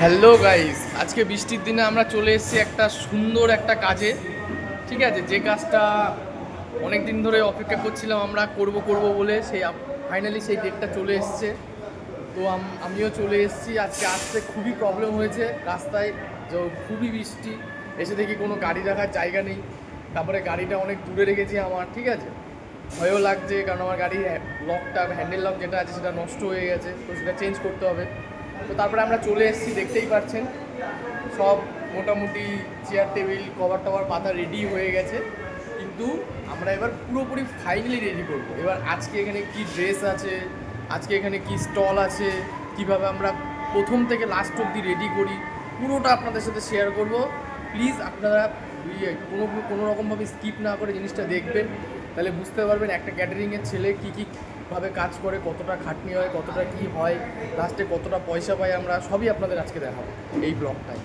Hello guys, আজকে বৃষ্টির দিনে আমরা চলে এসেছি একটা সুন্দর একটা কাজে। ঠিক আছে, যে কাজটা অনেক দিন ধরে অপেক্ষা করছিলাম আমরা করব করব বলে, সেই ফাইনালি সেই ডেটটা চলে এসেছে। তো আমিও চলে এসেছি। আজকে আসতে খুবই প্রবলেম হয়েছে রাস্তায়, যে খুবই বৃষ্টি, এসে দেখি কোনো গাড়ি রাখার জায়গা নেই। তারপরে গাড়িটা অনেক দূরে রেখেছি আমার, ঠিক আছে, ভয়ও লাগছে কারণ আমার গাড়ির লকটা, হ্যান্ডেল লক যেটা আছে সেটা নষ্ট হয়ে গেছে, তো সেটা চেঞ্জ করতে হবে। তো তারপরে আমরা চলে এসেছি, দেখতেই পাচ্ছেন সব মোটামুটি চেয়ার টেবিল কভার টভার পাতা রেডি হয়ে গেছে। কিন্তু আমরা এবার পুরোপুরি ফাইনালি রেডি করবো। এবার আজকে এখানে কি ড্রেস আছে, আজকে এখানে কি স্টল আছে, কিভাবে আমরা প্রথম থেকে লাস্ট অবধি রেডি করি, পুরোটা আপনাদের সাথে শেয়ার করব। প্লিজ আপনারা কোনো রকমভাবে স্কিপ না করে জিনিসটা দেখবেন, তাহলে বুঝতে পারবেন একটা ক্যাটারিংয়ের ছেলে কী ভাবে কাজ করে, কতটা খাটনি হয়, কতটা কি হয়, লাস্টে কতটা পয়সা পাই আমরা, সবই আপনাদের আজকে দেখাবো এই ব্লগটায়।